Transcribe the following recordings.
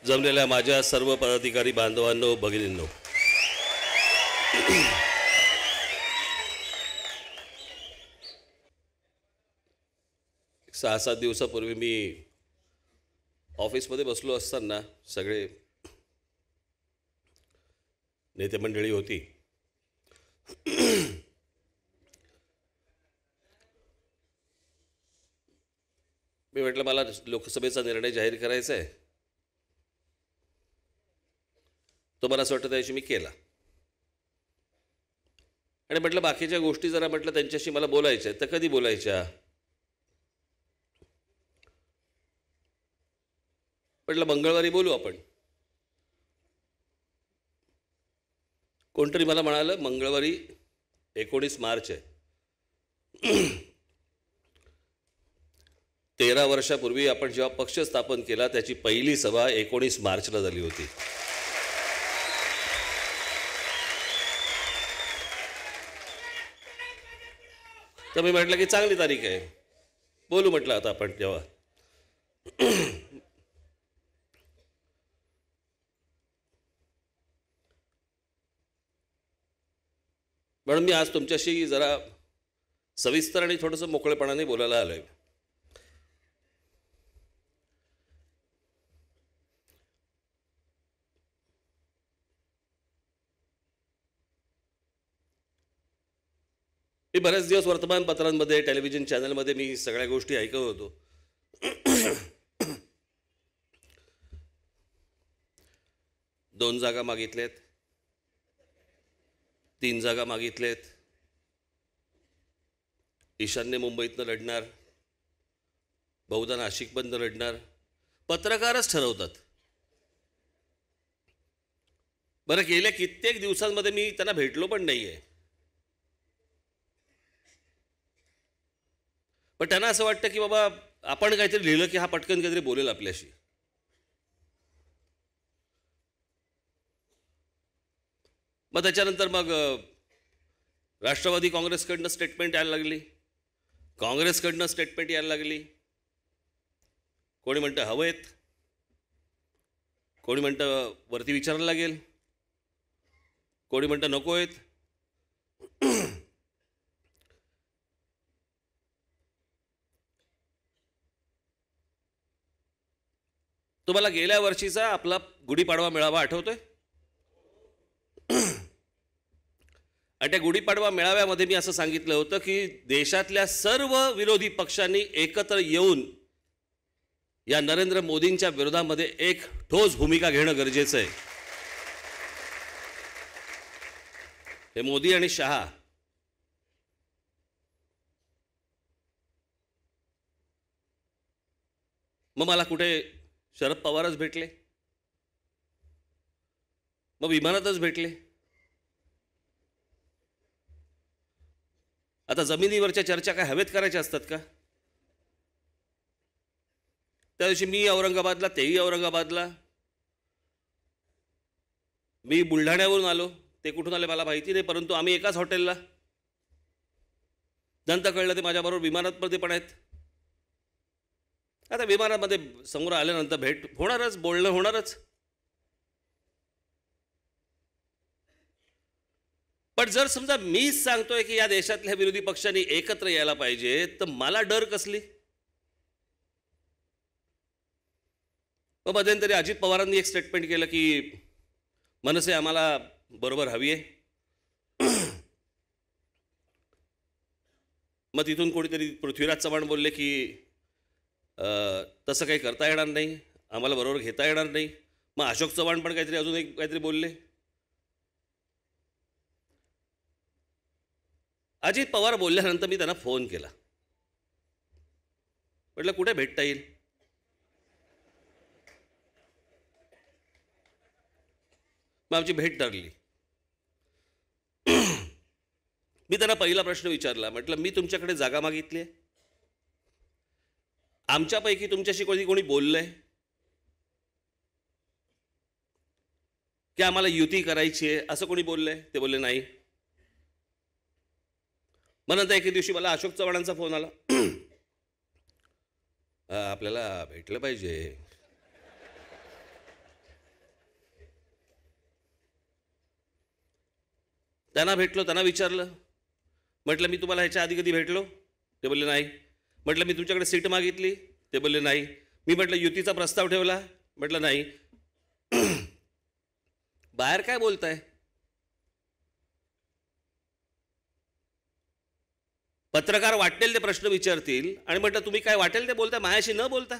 जमलेल्या माझ्या सर्व पदाधिकारी बांधवांनो, भगिनींनो, 6-7 दिवसापूर्वी मी ऑफिसमध्ये बसलो असताना सगळे नेते मंडळी होती. मी म्हटलं मला लोकसभेचा निर्णय जाहीर करायचा आहे. तो मला असं वाटतं त्याशी मी केला आणि म्हटलं बाकीच्या गोष्टी जरा म्हटलं त्यांच्याशी मला बोलायच्या तर कधी बोलायच्या. म्हटलं मंगळवारी बोलू आपण. कोणतरी मला म्हणालं मंगळवारी 19 मार्च आहे. 13 वर्षापूर्वी आपण जेव्हा पक्ष स्थापन केला त्याची पहिली सभा 19 मार्चला झाली होती. तर मी म्हटलं की चांगली तारीख आहे, बोलू म्हटलं आता आपण तेव्हा. म्हणून मी आज तुमच्याशी जरा सविस्तर आणि थोडंसं मोकळेपणाने बोलायला आलोय. मी बरेच दिवस वर्तमानपत्रांमध्ये, टेलिव्हिजन चॅनलमध्ये मी सगळ्या गोष्टी ऐकत होतो. 2 जागा मागितल्यात, 3 जागा मागितलेत, ईशान्य मुंबईतनं लढणार, बहुधा नाशिकमधनं लढणार. पत्रकारच ठरवतात. बरं, गेल्या कित्येक दिवसांमध्ये मी त्यांना भेटलो पण नाही आहे. पण त्यांना असं वाटतं की बाबा आपण काहीतरी लिहिलं की हा पटकन काहीतरी बोलेल आपल्याशी. मग त्याच्यानंतर मग राष्ट्रवादी काँग्रेसकडनं स्टेटमेंट यायला लागली, काँग्रेसकडनं स्टेटमेंट यायला लागली. कोणी म्हणतं हवेत, कोणी म्हणतं वरती विचारायला लागेल, कोणी म्हणतं नको आहेत. तुम्हाला गेल्या वर्षीचा आपला गुढीपाडवा मेळावा आठवतोय? आणि त्या गुढीपाडवा मेळाव्यामध्ये मी असं सांगितलं होतं की देशातल्या सर्व विरोधी पक्षांनी एकत्र येऊन या नरेंद्र मोदींच्या विरोधामध्ये एक ठोस भूमिका घेणं गरजेचं आहे. हे मोदी आणि शहा मग मला कुठे शरद पवारच भेटले, मग विमानातच भेटले. आता जमिनीवरच्या चर्चा काय हवेत करायच्या असतात का? त्या दिवशी मी औरंगाबादला, तेही औरंगाबादला. मी बुलढाण्यावरून आलो, ते कुठून आले मला माहिती नाही, परंतु आम्ही एकाच हॉटेलला. नंतर कळलं ते माझ्याबरोबर विमानातमध्ये पण आहेत. आता विमानामध्ये समोर आल्यानंतर भेट होणारच, बोलणं होणारच. पण जर समजा मीच सांगतोय की या देशातल्या विरोधी पक्षांनी एकत्र यायला पाहिजे, तर मला डर कसली? मग मध्यंतरी अजित पवारांनी एक स्टेटमेंट केलं की मनसे आम्हाला बरोबर हवी आहे. मग तिथून कोणीतरी पृथ्वीराज चव्हाण बोलले की तसं काही करता येणार नाही, आम्हाला बरोबर घेता येणार नाही. मग अशोक चव्हाण पण काहीतरी अजून एक काहीतरी बोलले. अजित पवार बोलल्यानंतर मी त्यांना फोन केला, म्हटलं कुठे भेटता येईल? मग आमची भेट ठरली. मी त्यांना पहिला प्रश्न विचारला, म्हटलं मी तुमच्याकडे जागा मागितली आहे, आमच्यापैकी तुमच्याशी कोणी बोललंय की आम्हाला युती करायची आहे असं कोणी बोललंय? ते बोलले नाही. मग नंतर एके दिवशी मला अशोक चव्हाणांचा फोन आला, आपल्याला भेटलं पाहिजे. त्यांना भेटलो, त्यांना विचारलं, म्हटलं मी तुम्हाला ह्याच्या आधी कधी भेटलो? ते बोलले नाही. म्हटलं मी तुमच्याकडे सीट मागितली? ते बोलले नाही. मी म्हटलं युतीचा प्रस्ताव ठेवला? म्हटलं नाही. बाहेर काय बोलताय? पत्रकार वाटेल ते प्रश्न विचारतील आणि म्हटलं तुम्ही काय वाटेल ते बोलता, माझ्याशी न बोलता.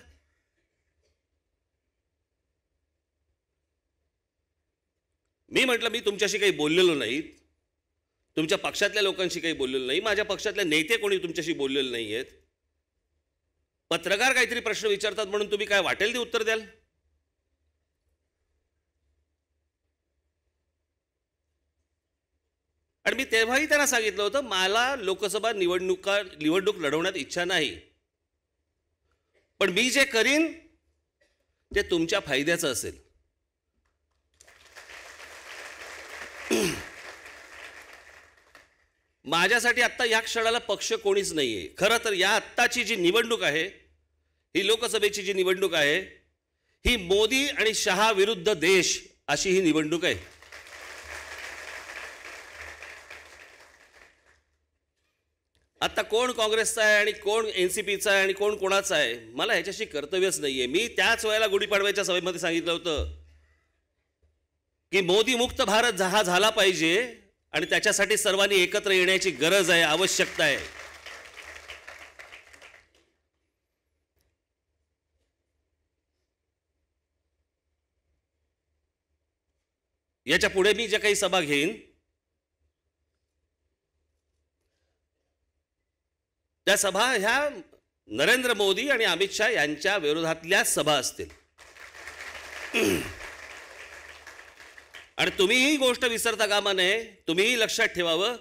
मी म्हटलं मी तुमच्याशी काही बोललेलो नाही, तुमच्या पक्षातल्या लोकांशी काही बोललेलो नाही, माझ्या पक्षातले नेते कोणी तुमच्याशी बोललेले नाही आहेत. पत्रकार काहीतरी प्रश्न विचारतात म्हणून तुम्ही काय वाटेल ते उत्तर द्याल? आणि मी तेव्हाही त्यांना सांगितलं होतं मला लोकसभा निवडणूक लढवण्यात इच्छा नाही, पण मी जे करीन ते तुमच्या फायद्याचं असेल. माझ्यासाठी आत्ता या क्षणाला पक्ष कोणीच नाहीये. खरं तर या आत्ताची जी निवडणूक आहे, ही लोकसभेची जी निवडणूक आहे, ही मोदी आणि शहा विरुद्ध देश अशी ही निवडणूक आहे. आता कोण काँग्रेसचा आहे आणि कोण एनसीपीचा आहे आणि कोण कोणाचा आहे मला ह्याच्याशी कर्तव्यच नाहीये. मी त्याच वेळेला गुढीपाडव्याच्या सभेमध्ये सांगितलं होतं की मोदी मुक्त भारत हा झाला पाहिजे आणि त्याच्यासाठी सर्वांनी एकत्र येण्याची गरज आहे, आवश्यकता आहे. याच्या पुढे मी ज्या काही सभा घेईन त्या सभा ह्या नरेंद्र मोदी आणि अमित शहा यांच्या विरोधातल्या सभा असतील. आणि तुम्ही ही गोष्ट विसरता कामा नये, तुम्हीही लक्षात ठेवावं.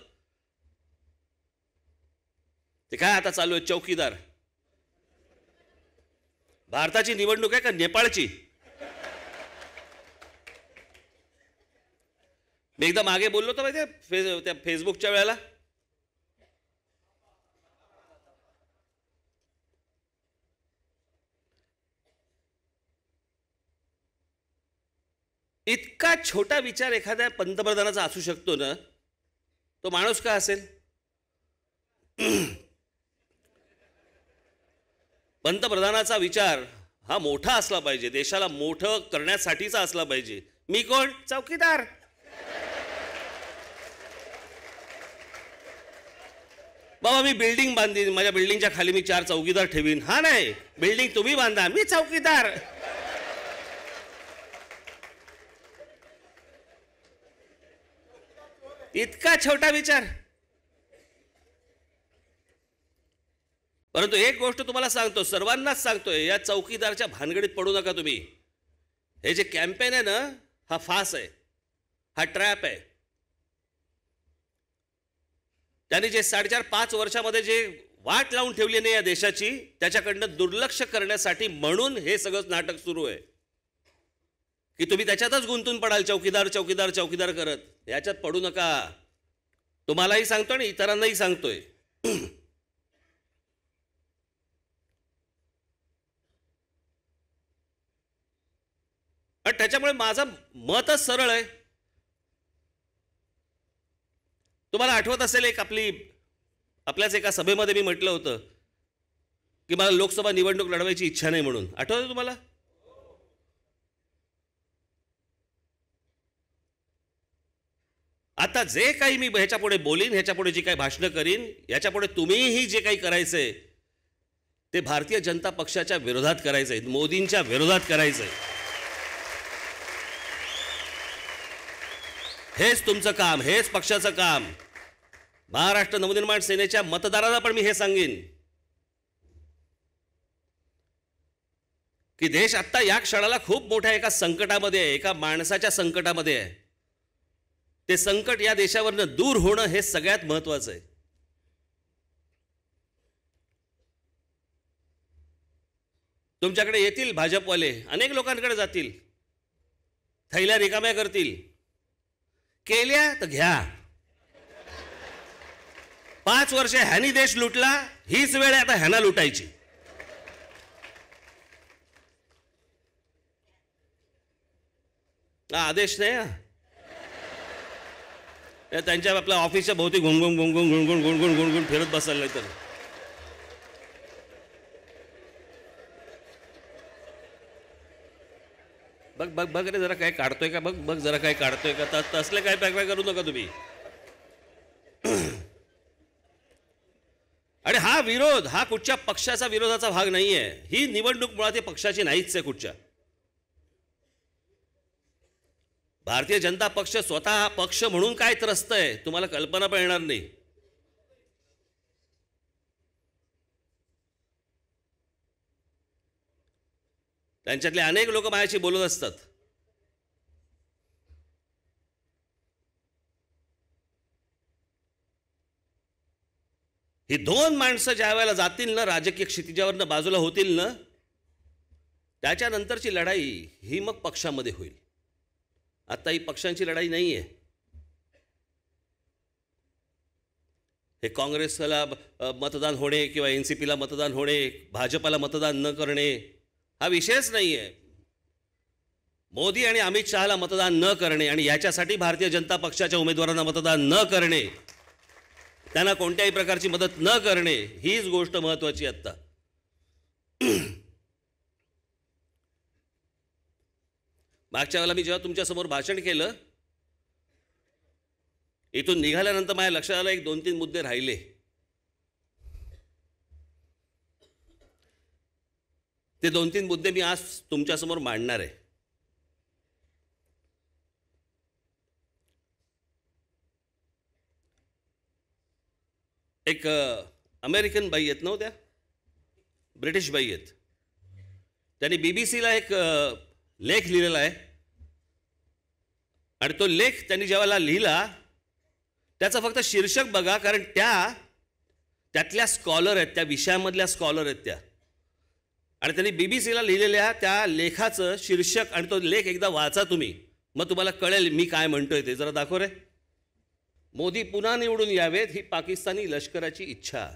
ते काय आता चालू आहे चौकीदार? भारताची निवडणूक आहे का नेपाळची? मी एकदा मागे बोललो होतो माहिती त्या फेसबुकच्या वेळेला, इतका छोटा विचार एखाद्या पंतप्रधानाचा असू शकतो ना, तो माणूस का असेल? पंतप्रधानाचा विचार हा मोठा असला पाहिजे, देशाला मोठं करण्यासाठीचा असला पाहिजे. मी कोण? चौकीदार. बाबा मी बिल्डिंग बांधीन, माझ्या बिल्डिंगच्या खाली मी 4 चौकीदार ठेवीन. हा नाही, बिल्डिंग तुम्ही बांधा, मी चौकीदार. इतका छोटा विचार. परंतु एक गोष्ट तुम्हाला सांगतो, सर्वांनाच सांगतोय, या चौकीदारच्या भानगडीत पडू नका तुम्ही. हे जे कॅम्पेन आहे ना, हा फास आहे, हा ट्रॅप आहे. त्यांनी जे 4.5-5 वर्षामध्ये जे वाट लावून ठेवली नाही या देशाची, त्याच्याकडनं दुर्लक्ष करण्यासाठी म्हणून हे सगळं नाटक सुरू आहे की तुम्ही त्याच्यातच गुंतून पडाल, चौकीदार चौकीदार चौकीदार करत. याच्यात पडू नका. तुम्हालाही सांगतोय आणि इतरांनाही सांगतोय. आणि त्याच्यामुळे माझं मतच सरळ आहे. तुम्हाला आठवत असेल आपल्याच एका सभेमध्ये मी म्हटलं होतं की मला लोकसभा निवडणूक लढवायची इच्छा नाही म्हणून. आठवतं तुम्हाला? आता जे काही मी ह्याच्या पुढे बोलीन, ह्याच्या पुढे जी काही भाषणं करीन, याच्या पुढे तुम्हीही जे काही करायचंय ते भारतीय जनता पक्षाच्या विरोधात करायचंय, मोदींच्या विरोधात करायचंय. हेच तुमचं काम, हेच पक्षाचं काम. महाराष्ट्र नवनिर्माण सेनेच्या मतदारांना पण मी हे सांगेन की देश आता या क्षणाला खूप मोठ्या एका संकटामध्ये आहे, एका माणसाच्या संकटामध्ये आहे. ते संकट या देशावरनं दूर होणं हे सगळ्यात महत्त्वाचं आहे. तुमच्याकडे येतील भाजपवाले, अनेक लोकांकडे जातील, थैल्या रिकाम्या करतील. केल्या तर घ्या. 5 वर्ष ह्यानी देश लुटला, हीच वेळ आहे आता ह्याना लुटायची. आदेश नाही. त्यांच्या आपल्या ऑफिसच्या भोवती घुंगून घुंगून गुणगुण गुणगुण गुणगुण फिरत बसायला नाही तर बघ बघ बघ रे जरा काय काढतोय का बघ बघ जरा काय काढतोय का तसले काय पॅक करू नका तुम्ही. आणि हा विरोध हा कुठच्या पक्षाचा विरोधाचा भाग नाहीये. ही निवडणूक मुळात ही पक्षाची नाहीच आहे कुठच्या. भारतीय जनता पक्ष स्वतः हा पक्ष म्हणून काय त्रस्तय तुम्हाला कल्पना पण येणार नाही. त्यांच्यातले अनेक लोक माझ्याशी बोलत असतात. ही दोन माणसं ज्या वेळेला जातील ना राजकीय क्षितिजावरनं बाजूला होतील ना त्याच्यानंतरची लढाई ही मग पक्षामध्ये होईल. आता ही पक्षांची लढाई नाही आहे. हे काँग्रेसला मतदान होणे किंवा NCPला मतदान होणे भाजपला मतदान न करणे हा विषयच नाही आहे. मोदी आणि अमित शहाला मतदान न करणे आणि याच्यासाठी भारतीय जनता पक्षाच्या उमेदवारांना मतदान न करणे त्यांना कोणत्याही प्रकारची मदत न करणे हीच गोष्ट महत्त्वाची आता. मागच्या वेळेला मी जेव्हा तुमच्यासमोर भाषण केलं इथून निघाल्यानंतर माझ्या लक्षात आलं 1-2-3 मुद्दे राहिले. ते 2-3 मुद्दे मी आज तुमच्यासमोर मांडणार आहे. एक अमेरिकन बाई आहेत नव्हत्या ब्रिटिश बाई आहेत. त्यांनी BBCला एक लेख लिहिलेला आहे आणि तो लेख त्यांनी जेव्हा लिहिला त्याचा फक्त शीर्षक बघा कारण त्यातल्या स्कॉलर आहेत त्या विषयामधल्या स्कॉलर आहेत त्या आणि त्यांनी BBCला लिहिलेल्या त्या लेखाचं शीर्षक आणि तो लेख एकदा वाचा तुम्ही मग तुम्हाला कळेल मी काय म्हणतोय ते. जरा दाखव रे. मोदी पुन्हा निवडून यावेत ही पाकिस्तानी लष्कराची इच्छा.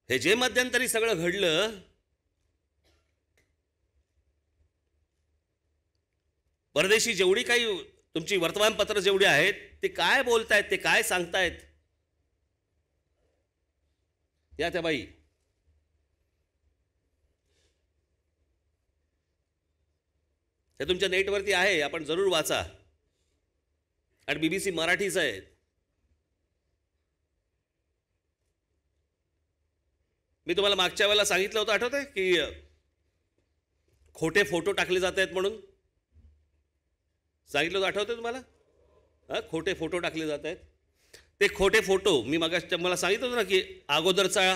हे जे मध्यंतरी सगळं घडलं परदेशी जेवढी काही तुमची वर्तमानपत्र जेवढी आहेत ते काय बोलतायत ते काय सांगतायत. या त्या बाई हे तुमच्या नेटवरती आहे आपण जरूर वाचा आणि BBC मराठीचं आहे. मी तुम्हाला मागच्या वेळेला सांगितलं होतं आठवतंय की खोटे फोटो टाकले जात आहेत म्हणून सांगितलं होतं आठवतंय तुम्हाला. खोटे फोटो टाकले जात आहेत. ते खोटे फोटो मी मला सांगितलं होतं ना की अगोदरचा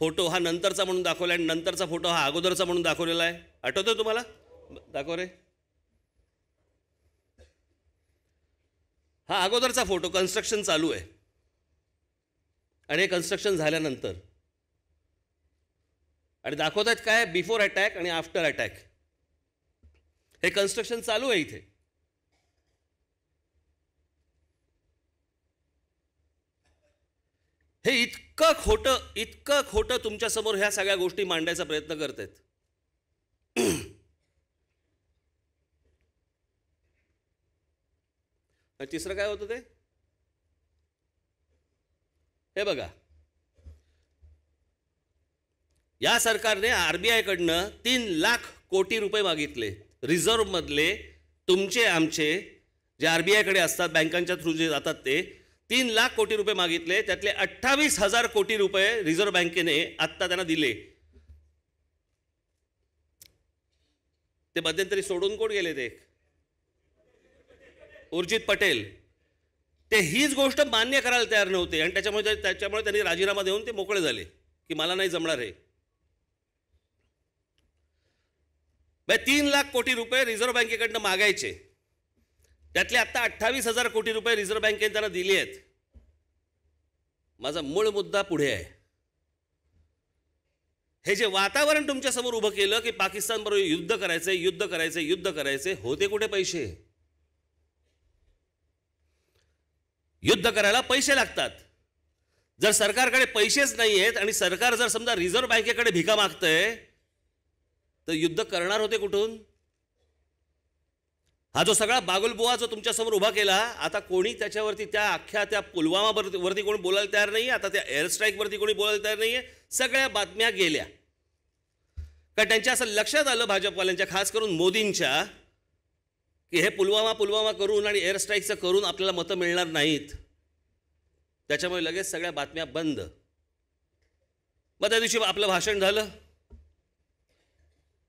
फोटो हा नंतरचा म्हणून दाखवला आणि नंतरचा फोटो हा अगोदरचा म्हणून दाखवलेला आहे. आठवतोय तुम्हाला. दाखव रे. हा अगोदरचा फोटो कन्स्ट्रक्शन चालू आहे आणि हे कन्स्ट्रक्शन झाल्यानंतर आणि दाखवत आहेत काय बिफोर अटॅक आणि आफ्टर अटॅक. हे कन्स्ट्रक्शन चालू आहे इथे. हे इतकं खोटं तुमच्यासमोर ह्या सगळ्या गोष्टी मांडायचा प्रयत्न करतायत. तिसरं काय होतं ते हे बघा. या सरकारने RBI कडनं 3 लाख कोटी रुपये मागितले. रिझर्व्ह मधले तुमचे आमचे जे RBI कडे असतात बँकांच्या थ्रू जे जातात ते 3 लाख कोटी रुपये मागितले. त्यातले 28,000 कोटी रुपये रिझर्व्ह बँकेने आत्ता त्यांना दिले. ते मध्यंतरी सोडून कोण गेले ते उर्जित पटेल. ते हीच गोष्ट मान्य करायला तयार नव्हते आणि त्याच्यामुळे त्यांनी राजीनामा देऊन ते मोकळे झाले की मला नाही जमणार हे. 3 लाख कोटी रुपये रिझर्व्ह बँकेकडनं मागायचे. त्यातले आता 28,000 कोटी रुपये रिझर्व्ह बँकेने त्यांना दिले आहेत. माझा मूळ मुद्दा पुढे आहे. हे जे वातावरण तुमच्या समोर उभं केलं की पाकिस्तान बरोबर युद्ध करायचे होते कुठे पैसे. युद्ध करायला पैसे लागतात. जर सरकारकडे पैसेच नाही आहेत आणि सरकार जर समजा रिझर्व्ह बँकेकडे भिका मागतंय तर युद्ध करणार होते कुठून. हा जो सगळा बागुलबुवा जो तुमच्यासमोर उभा केला, आता कोणी त्याच्यावरती त्या पुलवामावरती कोणी बोलायला तयार नाही, आता त्या एअर स्ट्राईकवरती कोणी बोलायला तयार नाही आहे. सगळ्या बातम्या गेल्या. कारण त्यांच्या असं लक्षात आलं भाजपवाल्यांच्या, खास करून मोदींच्या, की हे पुलवामा करून आणि एअर स्ट्राईकचं करून आपल्याला मतं मिळणार नाहीत. त्याच्यामुळे लगेच सगळ्या बातम्या बंद. मग त्या दिवशी आपलं भाषण झालं.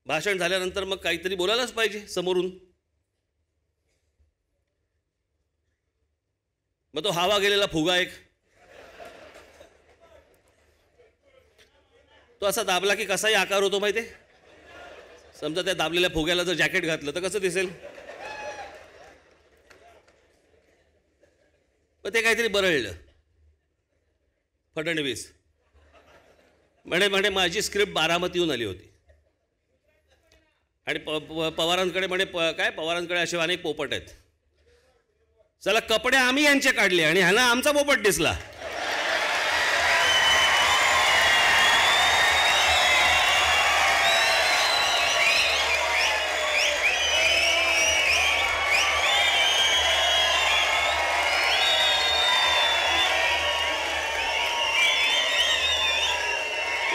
भाषण झाल्यानंतर मग काहीतरी बोलायलाच पाहिजे समोरून. मग तो हवा गेलेला फुगा एक, तो असा दाबला की कसाही आकार होतो माहिती आहे. समजा त्या दाबलेल्या फुग्याला जर जॅकेट घातलं तर कसं दिसेल. मग ते काहीतरी बरळलं. फडणवीस म्हणे माझी स्क्रिप्ट बारामतीहून आली होती आणि पवारांकडे काय पवारांकडे असे अनेक पोपट आहेत. चला कपडे आम्ही यांचे काढले आणि ह्याला आमचा पोपट दिसला.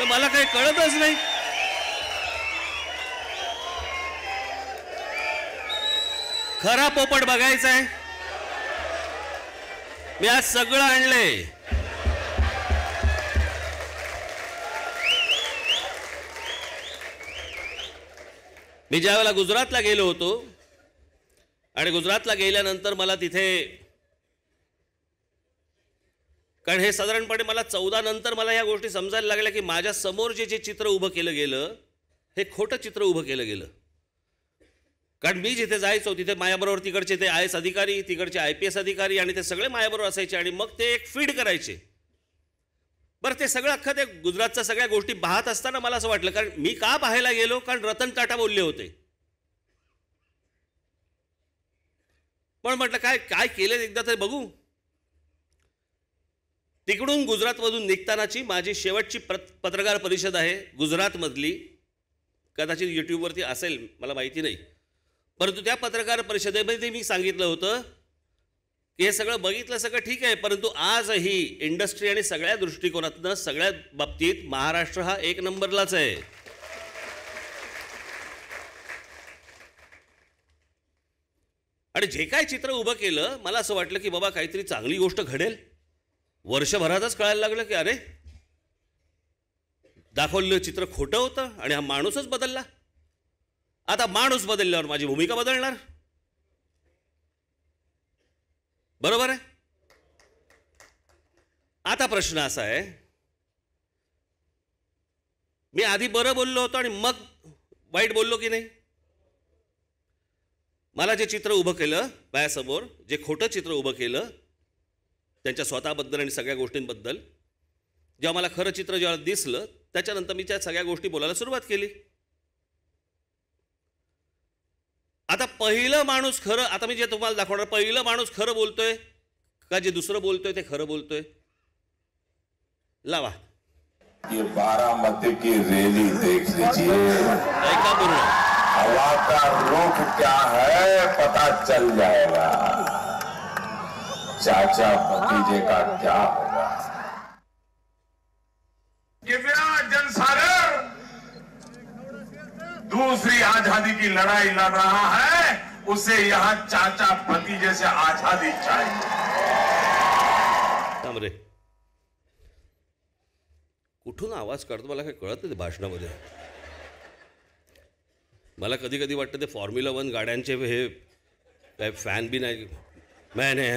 मला काही कळतच नाही. खरा पोपट बघायचा आहे. मी आज सगळं आणलंय. मी ज्या वेळेला गुजरातला गेलो होतो आणि गुजरातला गेल्यानंतर मला तिथे, कारण हे साधारणपणे मला 14 नंतर मला या गोष्टी समजायला लागल्या की माझ्या समोर जे चित्र उभं केलं गेलं हे खोटं चित्र उभं केलं गेलं. कारण मी जिथे जायचो तिथे माझ्याबरोबर तिकडचे ते IAS अधिकारी, तिकडचे IPS अधिकारी आणि ते सगळे माझ्याबरोबर असायचे आणि मग ते एक फीड करायचे. बरं, ते सगळं अख्खं ते गुजरातच्या सगळ्या गोष्टी पाहत असताना मला असं वाटलं, कारण मी का पाहायला गेलो, कारण रतन टाटा बोलले होते. पण म्हटलं काय काय केलं एकदा तरी बघू. तिकडून गुजरातमधून निघतानाची माझी शेवटची पत्रकार परिषद आहे गुजरातमधली. कदाचित यूट्यूबवरती असेल, मला माहिती नाही. परंतु त्या पत्रकार परिषदेमध्ये मी सांगितलं होतं की हे सगळं बघितलं, सगळं ठीक आहे, परंतु आजही इंडस्ट्री आणि सगळ्या दृष्टिकोनातनं सगळ्या बाबतीत महाराष्ट्र हा 1 नंबरलाच आहे. आणि जे काय चित्र उभं केलं, मला असं वाटलं की बाबा काहीतरी चांगली गोष्ट घडेल. वर्षभरातच कळायला लागलं की अरे, दाखवलेलं चित्र खोटं होतं आणि हा माणूसच बदलला. आता माणूस बदलल्यावर माझी भूमिका बदलणार, बरोबर आहे. आता प्रश्न असा आहे, मी आधी बरं बोललो होतो आणि मग वाईट बोललो की नाही. मला जे चित्र उभं केलं माझ्यासमोर, जे खोटं चित्र उभं केलं त्यांच्या स्वतःबद्दल आणि सगळ्या गोष्टींबद्दल, जेव्हा मला खरं चित्र जेव्हा दिसलं त्याच्यानंतर मी त्या सगळ्या गोष्टी बोलायला सुरुवात केली. आता पहिलं माणूस खरं, आता मी जे तुम्हाला दाखवणार, पहिलं माणूस खरं बोलतोय का जे दुसरं बोलतोय ते खरं बोलतोय. लावा. ये बारामती की रैली देख लीजिए. ऐका पूर्ण. हवा का रुख क्या है पता चल जाएगा. चाचा भतीजे का क्या होगा. दिव्यांग जनसागर दूसरी आजादी की लड़ाई लड़ रहा है, उसे यहां चाचा भतीजे से आजादी चाहिए. थांब रे, कुठून आवाज काढतो मला काही कळत नाही भाषणामध्ये. मला कधी कधी वाटतं ते फॉर्म्युला 1 गाड्यांचे हे काय फॅन बी नाही. मैंने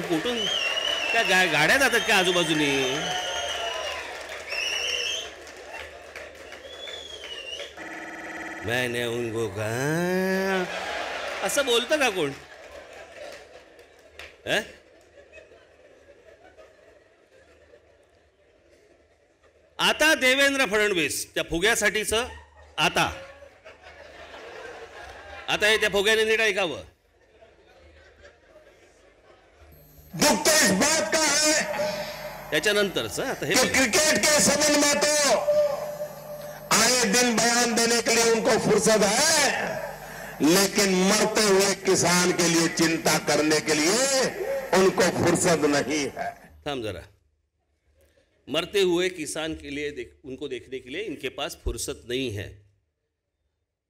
कुठून काय गाड्या जातात का आजूबाजूनी. मैंने उनको कहा, असं बोलतं का कोण. आता देवेंद्र फडणवीस त्या फुग्यासाठीच आता हे त्या फुग्याने नीट ऐकावं. दुख तो इस बात का है त्याच्यानंतरच आता हे क्रिकेट के संबंध में तो पूरे दिन बयान देने के लिए उनको फुर्सत है, लेकिन मरते हुए किसान के लिए चिंता करने के लिए उनको फुर्सत नहीं है। थांब जरा. मरते हुए किसान के लिए उनको देखने के लिए इनके पास फुर्सत नहीं है.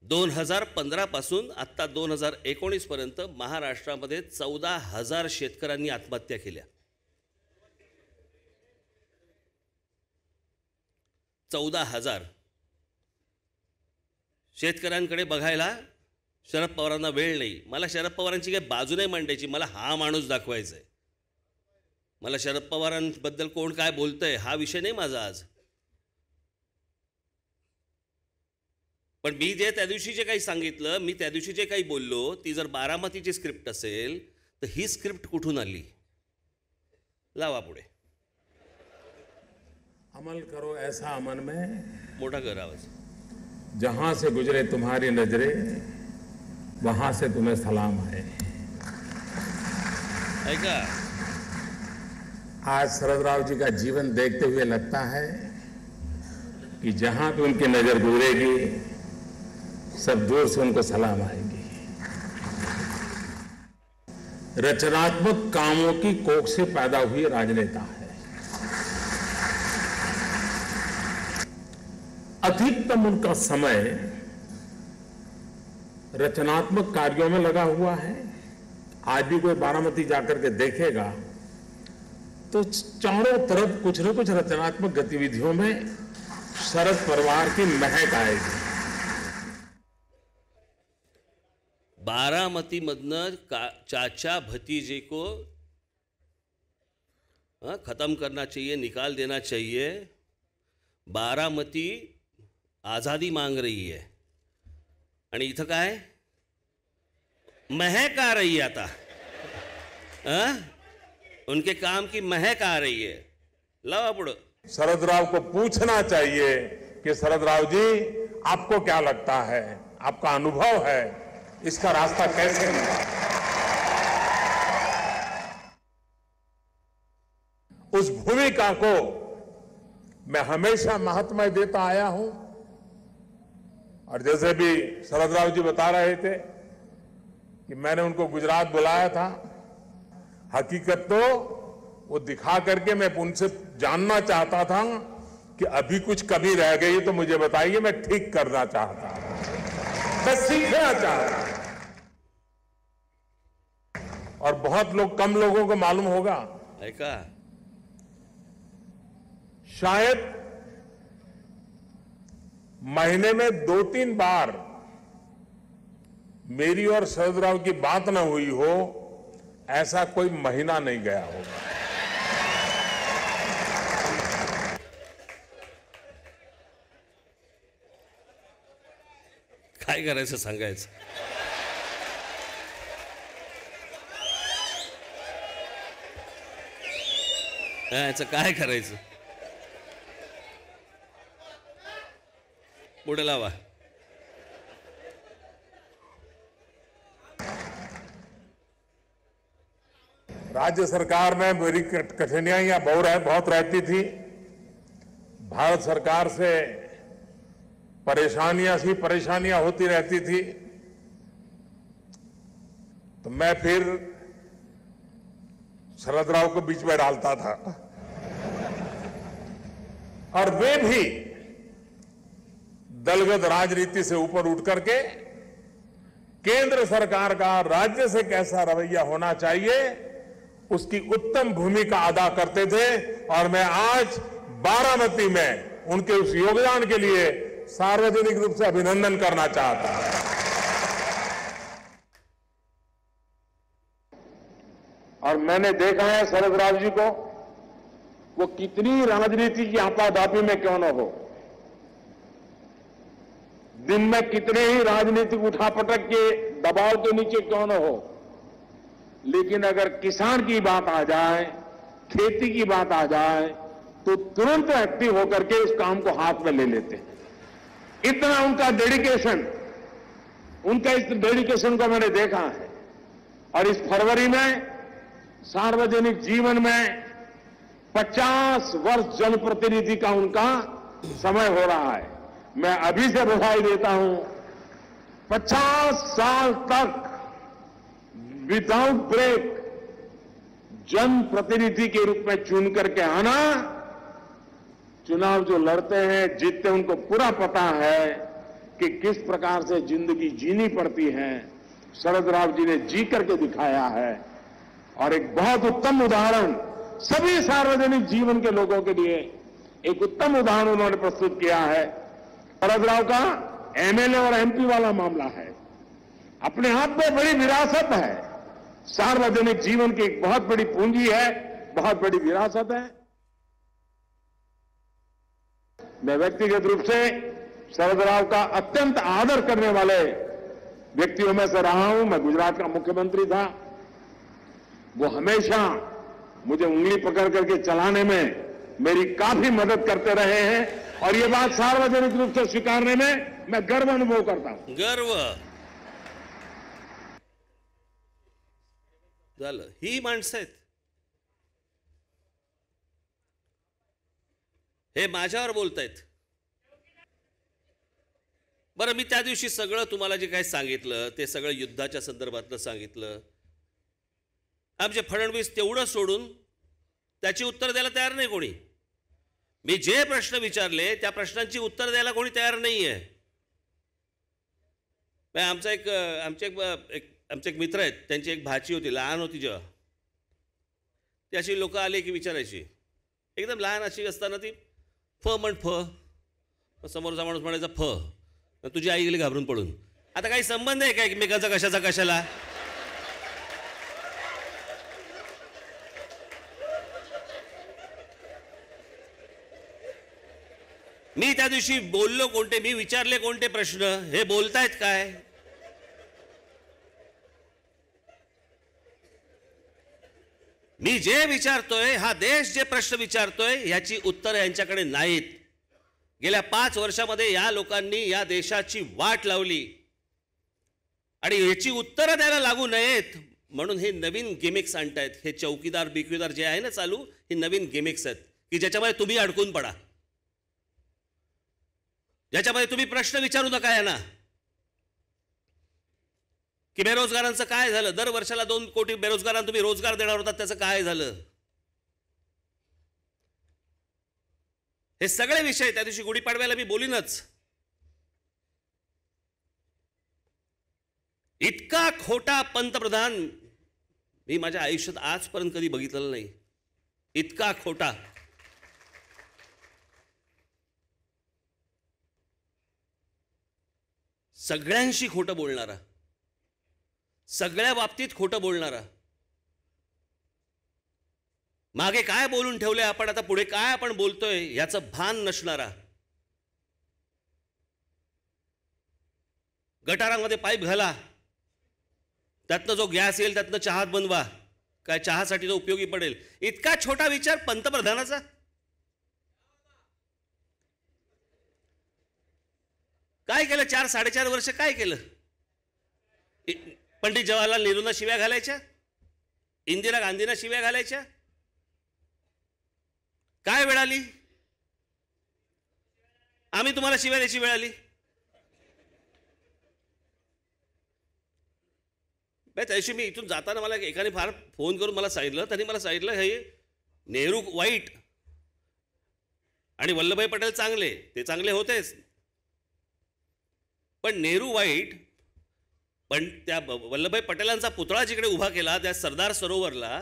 2015 पासून आता 2019 पर्यंत महाराष्ट्रामध्ये 14,000 शेतकऱ्यांनी आत्महत्या केल्या. 14,000 शेतकऱ्यांकडे बघायला शरद पवारांना वेळ नाही. मला शरद पवारांची काही बाजू नाही मांडायची, मला हा माणूस दाखवायचा आहे. मला शरद पवारांबद्दल कोण काय बोलतंय हा विषय नाही माझा आज. पण मी जे त्या दिवशी जे काही सांगितलं, मी त्या दिवशी जे काही बोललो, ती जर बारामतीची स्क्रिप्ट असेल तर ही स्क्रिप्ट कुठून आली? लावा पुढे. अमल करो ऐसा अमन में, मोठा कर आवाज. जहां से गुजरे तुम्हारी नजरें वहां से तुम्हें सलाम है. ऐका, आज शरदराव जी का जीवन देखते हुए लगता है कि जहां भी उनकी नजर गुजरेगी सब दूर से उनको सलाम आएगी. रचनात्मक कामों की कोख से पैदा हुई राजनेता है. अधिकतम उनका समय रचनात्मक कार्यों में लगा हुआ है. आज भी कोई बारामती जाकर के देखेगा तो चारों तरफ कुछ न कुछ रचनात्मक गतिविधियों में शरद परिवार की महक आएगी. बारामती मधनं चाचा भतीजे को खत्म करना चाहिए, निकाल देना चाहिए. बारामती आजादी मांग रही है आणि इथं काय महक आ रही है. आता उनके काम की महक आ रही है. लावा पुढं. शरदराव को पूछना चाहिए कि शरदराव जी आपको क्या लगता है, आपका अनुभव है, इसका रास्ता कैसे मिला. उस भूमिका को मैं हमेशा महत्व देता आया हूं. और जैसे भी शरदराव जी बता रहे थे कि मैंने उनको गुजरात बुलाया था, हकीकत तो वो दिखा करके मैं उनसे जानना चाहता था कि अभी कुछ कमी रह गई तो मुझे बताइए, मैं ठीक करना चाहता था, मैं सीखना चाहता. और बहुत लोग, कम लोगों को मालूम होगा, ऐका, शायद महीने में 2-3 बार मेरी और शरदराव की बात न हुई हो, ऐसा कोई महीना नहीं गया होगा. काय करायचं सांगायचं. याचं काय करायचं. पुढे लावा. राज्य सरकार में मेरी कठिनाइयां बहुत रहती थी. भारत सरकार से परेशानियां होती रहती थी. तो मैं फिर शरदराव को बीच में डालता था और वे भी दलगत राजनीति से ऊपर उठ करके केंद्र सरकार का राज्य से कैसा रवैया होना चाहिए उसकी उत्तम भूमिका अदा करते थे. और मैं आज बारामती में उनके उस योगदान के लिए सार्वजनिक रूप से अभिनंदन करना चाहता हूं. और मैंने देखा है शरदराव जी को, वो कितनी राजनीति की आपाधापी में क्यों न हो, दिन में कितने ही राजनीतिक उठापटक के दबाव के नीचे क्यों न हो, लेकिन अगर किसान की बात आ जाए, खेती की बात आ जाए, तो तुरंत एक्टिव होकर के इस काम को हाथ में ले लेते हैं. इतना उनका डेडिकेशन, उनका इस डेडिकेशन को मैंने देखा है. और इस फरवरी में सार्वजनिक जीवन में 50 वर्ष जनप्रतिनिधि का उनका समय हो रहा है. मैं अभी से बधाई देता हूं। 50 साल तक विदाउट ब्रेक जनप्रतिनिधि के रूप में चुन करके आना, चुनाव जो लड़ते हैं जीतते, उनको पूरा पता है कि किस प्रकार से जिंदगी जीनी पड़ती है। शरद राव जी ने जी करके दिखाया है और एक बहुत उत्तम उदाहरण सभी सार्वजनिक जीवन के लोगों के लिए एक उत्तम उदाहरण उन्होंने प्रस्तुत किया है। शरद राव का एमएलए और एमपी वाला मामला है, अपने आप में बड़ी विरासत है। सार्वजनिक जीवन की एक बहुत बड़ी पूंजी है, बहुत बड़ी विरासत है। मैं व्यक्तिगत रूप से शरद राव का अत्यंत आदर करने वाले व्यक्तियों में से रहा हूं। मैं गुजरात का मुख्यमंत्री था, वो हमेशा मुझे उंगली पकड़ करके चलाने में मेरी काफी मदद करते रहे हैं और ये बात सार्वजनिक रूप से स्वीकारने में मैं गर्व अनुभव करता हूं। गर्व झालं, ही माणसं आहेत, हे माझ्यावर बोलतायत। बरं, मी त्या दिवशी सगळं तुम्हाला जे काही सांगितलं ते सगळं युद्धाच्या संदर्भातलं सांगितलं। आमचे फडणवीस तेवढं सोडून त्याची उत्तर द्यायला तयार नाही कोणी। मी जे प्रश्न विचारले त्या प्रश्नांची उत्तर द्यायला कोणी तयार नाहीये। आमचे एक मित्र आहेत, त्यांची एक भाची होती, लहान होती जेव्हा, ती अशी लोक आले की विचारायची, एकदम लहान अशी असताना ती फ म्हण फ, समोरचा माणूस म्हणायचा फ, तुझी आई गेली घाबरून पडून। आता काही संबंध आहे का एकमेकांचा कशाचा कशाला? मी त्या दिवशी बोललो कोणते, मी विचारले कोणते प्रश्न, हे बोलतायत काय? मी जे विचारतोय, हा देश जे प्रश्न विचारतोय, याची उत्तर यांच्याकडे नाहीत। गेल्या 5 वर्षामध्ये या लोकांनी या देशाची वाट लावली आणि याची उत्तरं द्यायला लागू नयेत म्हणून हे नवीन गिमिक्स आणतायत। हे चौकीदार बिकीदार जे आहे ना चालू, ही नवीन गिमिक्स आहेत की ज्याच्यामध्ये तुम्ही अडकून पडा, ज्याच्यामध्ये तुम्ही प्रश्न विचारू नका यांना की बेरोजगारांचं काय झालं, दर वर्षाला 2 कोटी बेरोजगारांना तुम्ही रोजगार देणार होता, त्याचं काय झालं? हे सगळे विषय त्या दिवशी गुढीपाडव्याला मी बोलीनच। इतका खोटा पंतप्रधान मी माझ्या आयुष्यात आजपर्यंत कधी बघितलेला नाही, इतका खोटा। सगळ्यांशी खोटं बोलणारा, सगळ्या बाबतीत खोटं बोलणारा, मागे काय बोलून ठेवले आपण, आता पुढे काय आपण बोलतोय याचं भान नसणारा, गटारांमध्ये पाईप घाला, त्यातनं जो गॅस येईल त्यातनं चहा बनवा, काय चहासाठी तो उपयोगी पडेल, इतका छोटा विचार पंतप्रधानाचा। काय केलं 4-4.5 वर्ष? काय केलं? पंडित जवाहरलाल नेहरूंना शिव्या घालायच्या, इंदिरा गांधींना शिव्या घालायच्या, काय वेळ आली? आम्ही तुम्हाला शिव्या द्यायची वेळ आली? त्यादिवशी मी इथून जाताना मला एकाने फार फोन करून मला सांगितलं, त्यांनी मला सांगितलं हे नेहरू वाईट आणि वल्लभभाई पटेल चांगले, ते चांगले होतेच, पण नेहरू वाईट, पण त्या वल्लभभाई पटेलांचा पुतळा जिकडे उभा केला त्या सरदार सरोवरला,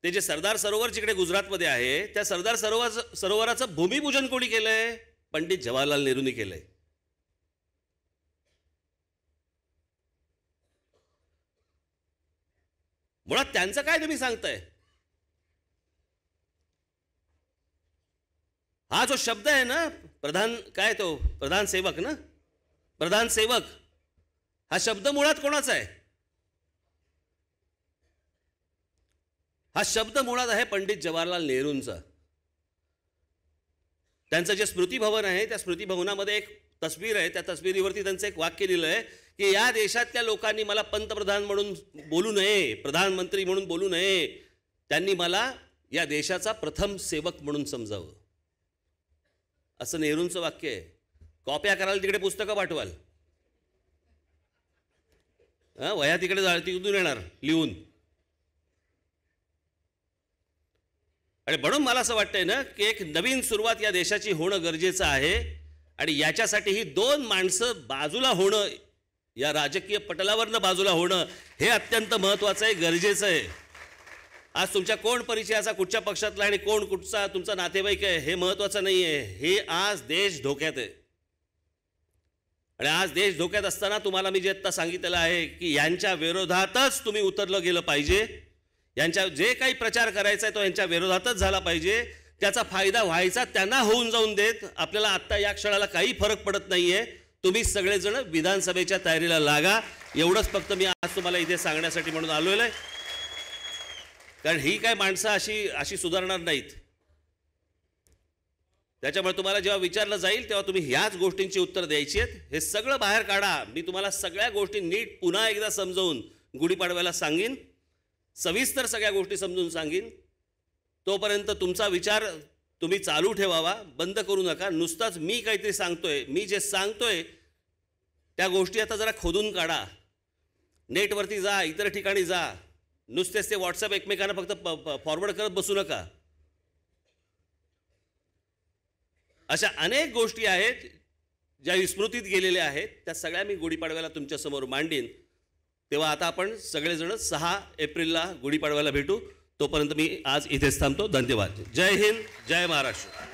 ते जे सरदार सरोवर जिकडे गुजरातमध्ये आहे, त्या सरदार सरोवराचं भूमिपूजन कोणी केलंय? पंडित जवाहरलाल नेहरूंनी केलंय। मुळात त्यांचं काय तुम्ही सांगताय? हा जो शब्द आहे ना प्रधान, काय तो प्रधान सेवक ना, प्रधान सेवक, हा शब्द मुळात कोणाचा आहे? हा शब्द मुळात आहे पंडित जवाहरलाल नेहरूंचा। त्यांचं जे स्मृती भवन आहे त्या स्मृती भवनामध्ये एक तस्वीर आहे, त्या तस्वीरीवरती त्यांचं एक वाक्य लिहिलं आहे की या देशातल्या लोकांनी मला पंतप्रधान म्हणून बोलू नये, प्रधानमंत्री म्हणून बोलू नये, त्यांनी मला या देशाचा प्रथम सेवक म्हणून समजावं, असं नेहरूंचं वाक्य आहे। कॉप्या कराल तिकडे पुस्तकं पाठवाल, वह्या तिकडे तिकडून येणार लिहून. आणि म्हणून मला असं वाटतंय ना की एक नवीन सुरुवात या देशाची होणं गरजेचं आहे. आणि याच्यासाठी ही दोन माणसं बाजूला होणं, या राजकीय पटलावरनं बाजूला होणं हे अत्यंत महत्त्वाचं आहे, गरजेचं आहे. आज तुमच्या कोण परिचयाचा, कुठच्या पक्षातला आणि कोण कुठचा तुमचा नातेवाईक आहे हे महत्त्वाचं नाही आहे. हे आज देश धोक्यात आहे. आणि आज देश धोक्यात असताना तुम्हाला मी जे आत्ता सांगितलेलं आहे की यांच्या विरोधातच तुम्ही उतरलं गेलं पाहिजे. यांच्या जे काही प्रचार करायचा आहे तो यांच्या विरोधातच झाला पाहिजे. त्याचा फायदा व्हायचा त्यांना होऊन जाऊन देत. आपल्याला आत्ता या क्षणाला काही फरक पडत नाहीये. तुम्ही सगळेजण विधानसभेच्या तयारीला लागा. एवढंच फक्त मी आज तुम्हाला इथे सांगण्यासाठी म्हणून आलोय आहे. कारण ही काय माणसं अशी सुधारणार नाहीत. त्याच्यामुळे तुम्हाला जेव्हा विचारलं जाईल तेव्हा तुम्ही ह्याच गोष्टींची उत्तर द्यायची आहेत. हे सगळं बाहेर काढा. मी तुम्हाला सगळ्या गोष्टी नीट पुन्हा एकदा समजावून गुढीपाडव्याला सांगीन, सविस्तर सगळ्या गोष्टी समजून सांगीन. तोपर्यंत तुमचा विचार तुम्ही चालू ठेवावा, बंद करू नका. नुसताच मी काहीतरी सांगतोय, मी जे सांगतोय त्या गोष्टी आता जरा खोदून काढा. नेटवरती जा, इतर ठिकाणी जा. नुसतेच ते व्हॉट्सअप एकमेकांना फक्त फॉरवर्ड करत बसू नका. अशा अनेक गोष्टी आहेत ज्या विस्मृतीत गेलेल्या आहेत. त्या सगळ्या मी गुढीपाडव्याला तुमच्यासमोर मांडीन. तेव्हा आता आपण सगळेजण 6 एप्रिलला गुढीपाडव्याला भेटू. तोपर्यंत मी आज इथेच थांबतो. धन्यवाद. जय हिंद, जय महाराष्ट्र.